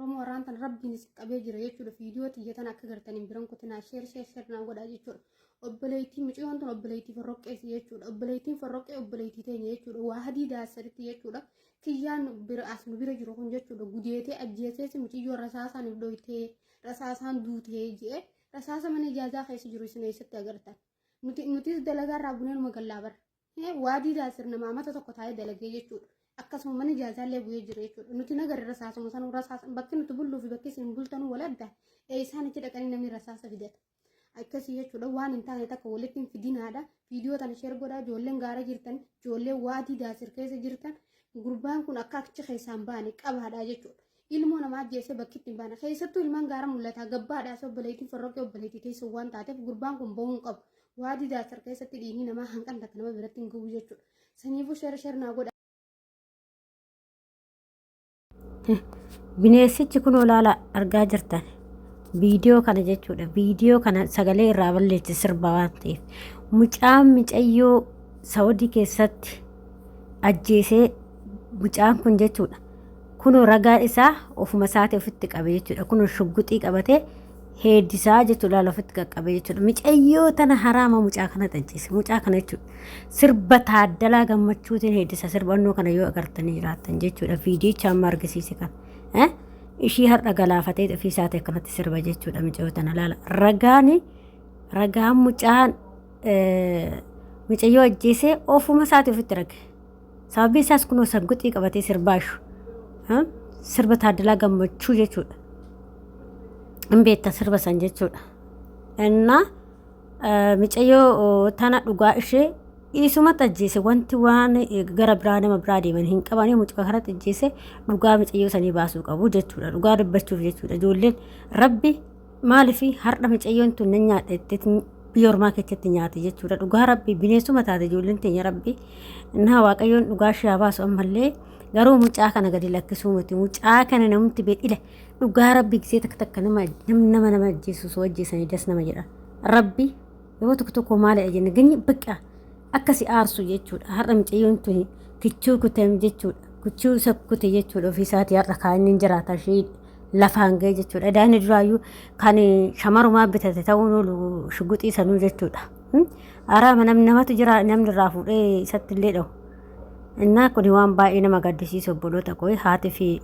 Oromoo waraantan rabbiin is qabee jira jechuudha. Viidiyoo xiyyatan akka gartaniin biran kutinaa sheer naa godhaa jechuudha. Obboleettii mucayyoon tun obboleettii forroqqeeti jechuudha. Obboleettiin forroqqee obboleettii teenya jechuudha. Waa hadii daasaritti jechuudha. Kiyyaan bira as nu bira jiru kun jechuudha. Gudeetee ajjeesee mucayyoo rasaasaan ibdooytee rasaasaan duutee jee rasaasa mana ijaazaa keessa jiru isin eessatti agartan. Nutis dalagaa irraa buneen magallaa bara. Waa hadii daasir namaa mata tokko taa'ee dalagee jechuudha. Akkasuma mana ijaazaallee bu'ee jira jechuudha. Nuti nagarri rasaasuma sanuu rasaasa bakki nuti bulluu fi bakki isin bultanuu wal adda. Isaan itti dhaqanii namni rasaasa fidata. Akkasii jechuudha waan hin taane takka walitti hin fidinaadha. Viidiyoo tana sheer godhaa ijoolleen gaara jirtan ijoolleen waatii daasir keessa jirtan gurbaan kun akka achi keessaan baane qabaadha jechuudha. Ilmoo namaa ajjeesee bakki ittiin baane keessattuu ilmaan gaara mul'ata gabbaadhaas obboleettiin forroqee obboleettii teessa waan taateef gurbaan kun ba'uun qabu. Waatii daasir keessatti dhiigni namaa hanqan takka nama biratti hin gahu jechuudha. Saniifuu sheer naa godha. Bineensichi kun olaala argaa jirtan viidiyoo kana jechuudha. Viidiyoo kana sagalee irraa balleessi sirba waan ta'eef mucaan mucayyoo Saawudii keessatti ajjeesee mucaan kun jechuudha. Kun ragaan isaa ofuma isaati ofitti qabe jechuudha. Kun shugguxii qabatee heeddisaa jechuudha ofitti qaqqabe jechuudha. Mucayyoo tana haraama mucaa kana ajjeese mucaa kana jechuudha. Sirba Taaddalaa Gammachuutiin heeddisa sirbannoo kana yoo agartanii jiraattan jechuudha. Viidiyicha amma argisiise kan ishii har'a galaafatee ofii isaati akkanatti sirba jechuudha. Mucayyoo tana laala ragaan mucaan mucayyoo ajjeesee ofuma isaati ofitti rage. Sababni isaas kunoo shugguxii qabatee sirbaashu sirba Taaddalaa Gammachuu jechuudha. Beekta sirba san jechuudha. Innaa mucayyoo tana dhugaa ishee isumatti ajjeese wanti waan gara biraa nama biraa deeman hin qabanii mucaa kanatti ajjeese dhugaa mucayyoo sanii baasuu qabu jechuudha. Dhugaa dubbachuuf jechuudha. Ijoolleen rabbi maaliif har'a mucayyoon tun nan nyaadha biyya ormaa keessatti nyaate jechuudha. Dhugaa rabbi bineensuma taate ijoolleen teenya rabbi innaa waaqayyoon dhugaa ishee baasu ammallee garuu mucaa kana gadi lakkisuu miti. Mucaa kana namatti beekile dhugaa rabbi gisee takka nama ajjeesu soo ajjeesanii das nama jedha. Rabbi yoo tokko maali ajenne ganyi bakka akkasi aarsu jechuudha. Har'a mucayyoon tun kichuu kutem jechuudha. Kichuu sakkute jechuudha. Ofii isaatii har'a kaaniin jiraata ishee lafaan ga'e jechuudha. Daa'imni duraayyuu kan shamarumaa bitate ta'uun oolu shugguxii sanuu jechuudha. Araama namatu jira namni irraa fuudhee isatti illee dhawu. Innaa kun waan baay'ee nama gaddisiisu obboloota koo haati fi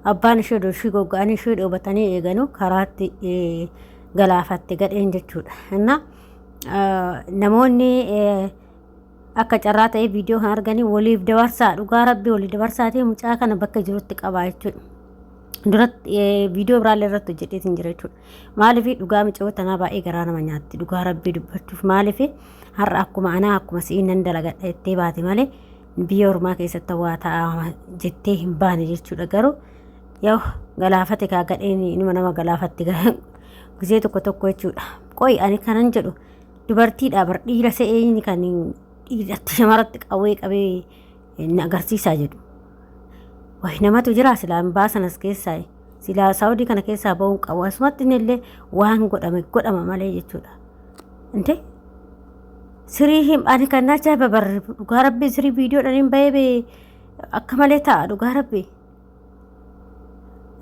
abbaan ishee doshii gogga'anii ishee dhoobatanii eeganu karaatti galaafatte gadheen jechuudha. Innaa namoonni akka carraa ta'ee viidiyoo kan arganii waliif dabarsaa dhugaa rabbii walii dabarsaatii mucaa kana bakka jirutti qabaa jechuudha. Duratti viidiyoo biraallee irratti hojjeteetiin jira jechuudha. Maaliif dhugaa mucayyoo tanaa baay'ee garaa nama nyaatti dhugaa rabbii dubbachuuf maaliif har'a akkuma anaa akkuma si'ii nan dalagadha jettee baate malee biyya ormaa keessatti waa ta'a jettee hin baane jechuudha. Garuu yoo galaafate gadheen inuma nama galaafatte gisee tokko jechuudha. Qoy ani kanan jedhu dubartiidha bar dhiira se'ee kan dhiiratti shamarratti qawwee qabee agarsiisaa jedhu. Wayi namatu jira silaa baasan as keessaa silaa Saawudii kana keessaa ba'uun qabu asumatti illee waan godhama malee jechuudha. Inte sirii ani kan nacha babar dhugaa rabbii sirii viidiyoodhaan hin bahee akka malee ta'a dhugaa rabbii.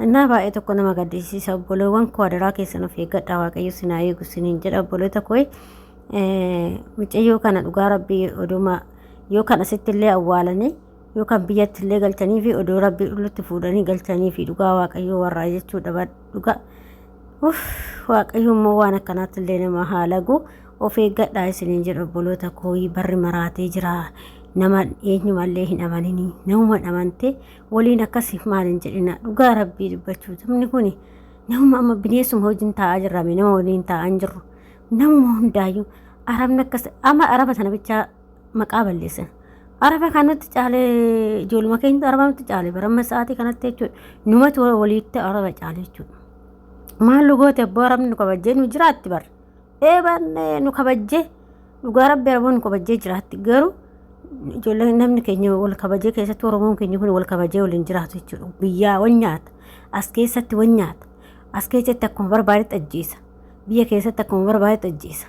Innaa baay'ee tokko nama gaddisiisa obboloowwan koo adaraa keessan of eeggadhaa waaqayyo sinaa eegu siniin jedha obboloota koo mucayyoo kana dhugaa rabbii oduma yoo kan asitti illee awwaalanii yoo kan biyyatti illee galchanii fi odoo rabbii dhulutti fuudhanii galchanii fi dhugaa waaqayyoo warraa jechuudha. Dhugaa waaqayyo immoo waan akkanaatti illee nama haalagu of eeggadhaa isiniin jedha obboloota koo barri maraatee jira. Nama eenyumallee hin amanini nama amante waliin akkasiif maal hin jedhina dhugaa rabbii dubbachuu namni kun nama amma bineensuma hojiin taa'aa jirrame nama waliin taa'aa hin jirru nama hundaayyuu arabni akkas amma araba sana bichaa maqaa balleessan araba kanatti caalee ijoolluma keenyatti araba nutti caalee baramma sa'aatii kanatti jechuudha numatu waliitti araba caalee jechuudha. Maal lugoote abbaa arabni nu kabajjee nu jiraatti bar eebanne nu kabajjee dhugaa rabbii araboo nu kabajjee jiraatti garuu ijoolleen namni keenya wal kabajee keessatti oromoon keenya kun wal kabajee waliin jiraatu jechuudha. Biyyaa wan nyaata as keessatti wan nyaata as keessatti akkuma barbaadetti ajjeesa biyya keessatti akkuma barbaadetti ajjeesa.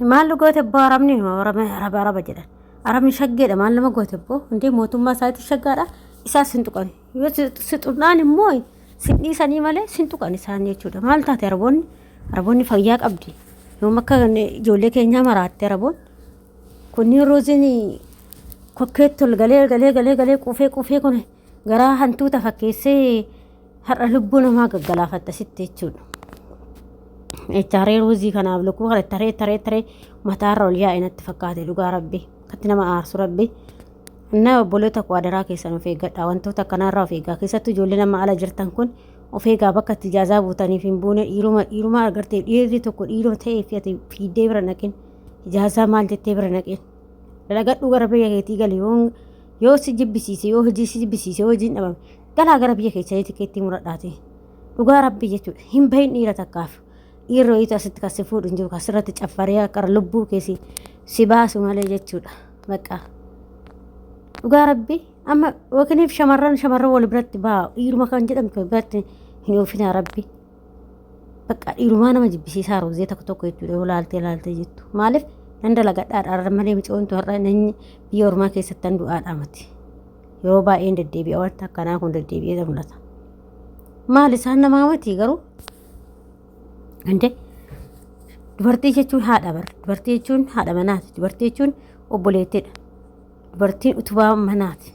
Maal goote abbaa arabni araba jedhan arabni shaggeedha maal nama goote abboo hundee mootummaa isaatti shaggaadha isaas hin tuqani yoo sixuudhaan immoo sin dhiisanii malee sin tuqan isaan jechuudha. Maal taate araboonni fayyaa qabdi. Yoom akka ijoollee keenyaa maraatte araboon kunniin roosiin kokkeetti ol galee quufee kun garaa hantuuta fakkeessee har'a lubbuu namaa gaggalaafatta sitti jechuudha. Echaaree roozii kanaaf lukkuu kana taree mataarra ol yaa'e natti fakkaate dhugaa rabbi akkatti nama aarsu rabbi. Innaa obboloota kwaadaraa keessan of eeggadha wantoota akkanarraa of eeggaa keessattuu ijoollee nama ala jirtan kun of eegaa bakka itti ijaazaa buutaniif hin buune dhiiruma agartee dhiirri tokko dhiiroo ta'ee fi ati fiiddee bira naqin ijaazaa maal jettee bira naqin dalagadhuu gara biyya keetii gali yoo si jibbisiise yoo hojii si jibbisiise yoo hojiin dhabame galaa gara biyya keessanii tikeettii muradhaate dhugaa rabbi jechuudha hin bahin dhiira takkaaf dhiirri ho'iitu asitti kan si fuudhu hin jiru asirratti caffaree akka lubbuu keessi si baasu malee jechuudha bakka. Dhugaa rabbi amma wakiniif shamarran wal biratti baa dhiiruma kan jedhamtu biratti hin oofina rabbi bakka dhiirumaa nama jibbisiisaa roozee tokko jechuudha yoo laaltee jettu maaliif nan dalagadhaadha malee micoontu har'a nanyi biyya ormaa keessatti han du'aadha mati yeroo baay'een deddeebi'a wanta akkanaa kun deddeebi'ee mul'ata maal isaan namaa mati garuu ande dubartii jechuun haadha manaati dubartii jechuun obboleettiidha. Dubartiin utubaa manaati.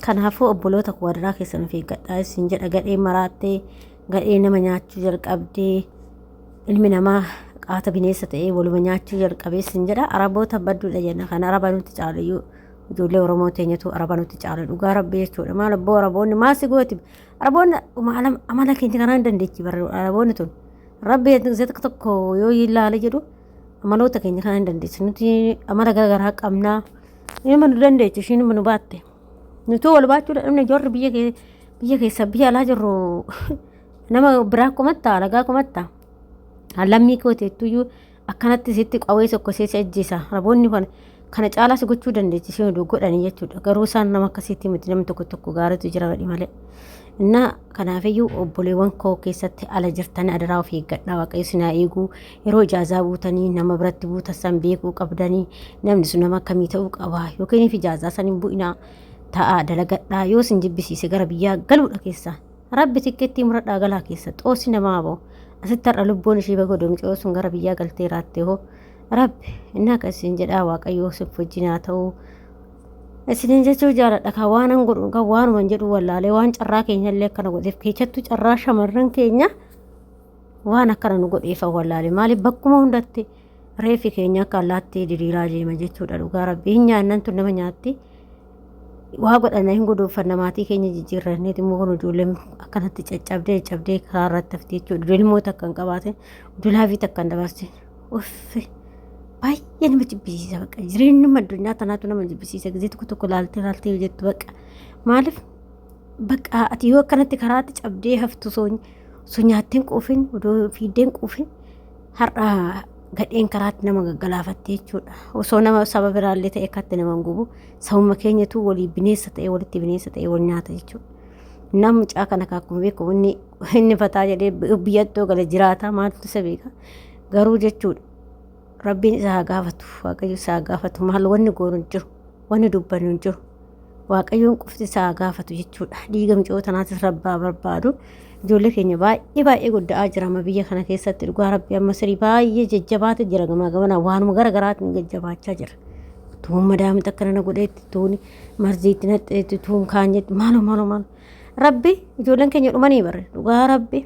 Kanaafuu obboloota kwaadaraa keessan of eeggadhaa isin jedha gadhee maraattee gadhee nama nyaachuu jalqabdee ilmi namaa qaata bineensa ta'ee waluma nyaachuu jalqabee isin jedha araboota badduudha jenna kan araba nutti caalayyuu ijoollee oromoo teenyatu araba nutti caala dhugaa rabbi jechuudha maal abboo araboonni maasi gooti araboonni amala keenya kanaa hin dandeechi araboonni tun rabbi tokko yoo ilaale jedhu amaloota keenya kan hin dandeessu nuti amala garaagaraa qabnaa nama nu dandeechu ishiin nu baatte nuti wal baachuu dadhabne ijoolli biyya keessa biyya alaa jirru nama biraa kumatta alagaa kumatta lammii kooteettuyyuu akkanatti sitti qawwee sokkosee si ajjeesa araboonni kana caalaa si gochuu dandeechi isheen godhanii jechuudha garuu isaan nama akkasiitti miti namni tokko gaariitu jira badhi malee. Innaa kanaafiyyuu obboleewwan koo keessatti ala jirtanii adaraa of eeggadhaa waaqayyo sinaa eeguu yeroo ijaazaa buutanii nama biratti buutasan beekuu qabdanii namni sun nama akkamii ta'uu qaba yookiin ijaazaa san hin bu'inaa ta'aa dalagadhaa yoo sin jibbisiise gara biyyaa galuudha keessa rabbi tikkeettii muradhaa galaa keessa xoosi namaa ba'u asitti har'a lubbuun ishee bagodoo micoo sun gara biyyaa galtee raatte hoo rabbi innaa akkasiin jedhaa waaqayyo siif wajjinaa ta'uu. Isin jechuun jaaladha kan waan an godhu kan waanuman jedhu wallaalee waan carraa keenya illee akkana godheef keessattuu carraa shamarran keenya waan akkana nu godheef wallaalee maaliif bakkuma hundatti reefi keenya akka allaattii diriiraa deema jechuudha dhugaa rabbii hin nyaannan tun nama nyaatti waa godhana hin godhuufanna maatii keenya jijjiirranneet immoo kun ijoolleen akkanatti caccabdee karaa irratti hafti jechuudha ilmoota akka hin qabaate dulaafi takka hin dabarse uffi. Baay'ee nama jibbisiisa bakka jireenyuma addunyaa tanaatu nama jibbisiisa gisee tokko laaltee jettu bakka maaliif bakka ati yoo akkanatti karaatti cabdee haftu soo nyaatteen quufin odoo fiiddeen quufin har'a gadheen karaatti nama gaggalaafatte jechuudha osoo nama saba biraallee ta'e akkatti nama gubu sabuma keenyatu walitti bineensa ta'e wal nyaata jechuudha. Nama mucaa kana akkuma beekamu inni fataa jedhee biyyattuu gala jiraata maaltu isa beeka garuu jechuudha. Rabbiin isaa gaafatu waaqayyo isaa gaafatu maal wanni goonu jiru wanni dubbanu jiru waaqayyoon qofti isaa gaafatu jechuudha dhiiga micoo tanaatis rabbaa barbaadu ijoollee keenya baay'ee gudda'aa jira amma biyya kana keessatti dhugaa rabbii amma sirii baay'ee jajjabaate jira gamaa waanuma gara garaatiin jajjabaachaa jira tuun madaamit akka nana godheetti tuun marziitti naqxeetti tuun kaanyetti maalo rabbi ijoolleen keenya dhumanii barre dhugaa rabbi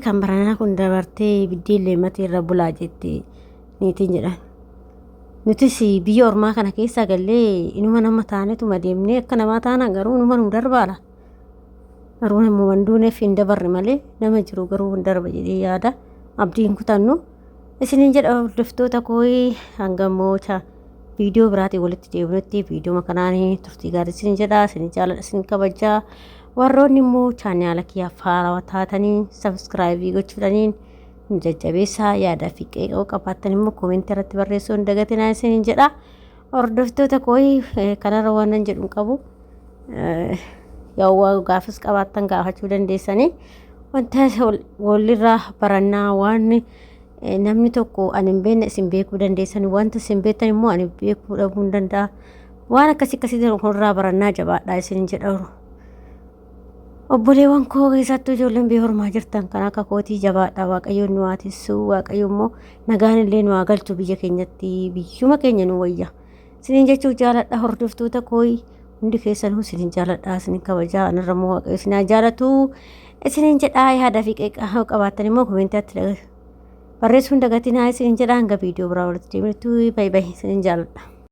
kan baranaa kun dabartee biddeellee matii irra bulaa jettee niitiin jedhan nutis biyya ormaa kana keessa gallee inuma nama taanetuma deemnee akka namaa taana garuu inuma nu darbaala garuu nama wanduuneef hin dabarre malee nama jiru garuu hin darba jedhee yaada abdiin kutannu isiniin jedha hordoftoota kooyi hangammoo viidiyoo biraatii walitti deebinutti viidiyoo makanaanii turtii gaarii isiniin jedha isin jaaladha isin kabajaa warroonni immoo chaanaala kiyyaaf haarawaa taatanii sabskraayibii gochuudhaniin jajjabeessaa yaadaa fi qeeqoo qabaattan immoo koomentii irratti barreessuu hin dagatinaa isiniin jedha hordoftoota kooyi kanarra waan nan jedhu qabu yoo gaafis qabaattan gaafachuu dandeessanii wanta walirraa barannaa waan namni tokko ani hin beekne isin beekuu dandeessan wanta isin beektan immoo ani beekuu dhabuu hin danda'a waan akkasii irraa barannaa jabaadhaa isin jedharu obboleewwan koo keessattuu ijoolleen biyya ormaa jirtan kan akka kootii jabaadhaa waaqayyoon nu haatisu waaqayyo immoo nagaan illee nu haa galchu biyya keenyatti biyyuma keenya nu wayya isiniin jechuuf jaaladha hordoftoota kooyi hundi keessanuu isiniin jaaladha isiniin kabajaa anarra immoo waaqayyo isin haa jaalatu isiniin jedhaa yaada fi qeeqaa qabaattan immoo komeentiitti barreessuun dagatiin haa isiniin jedhaa hanga viidiyoo biraa walitti deebinutti baay'ee isiniin jaaladha.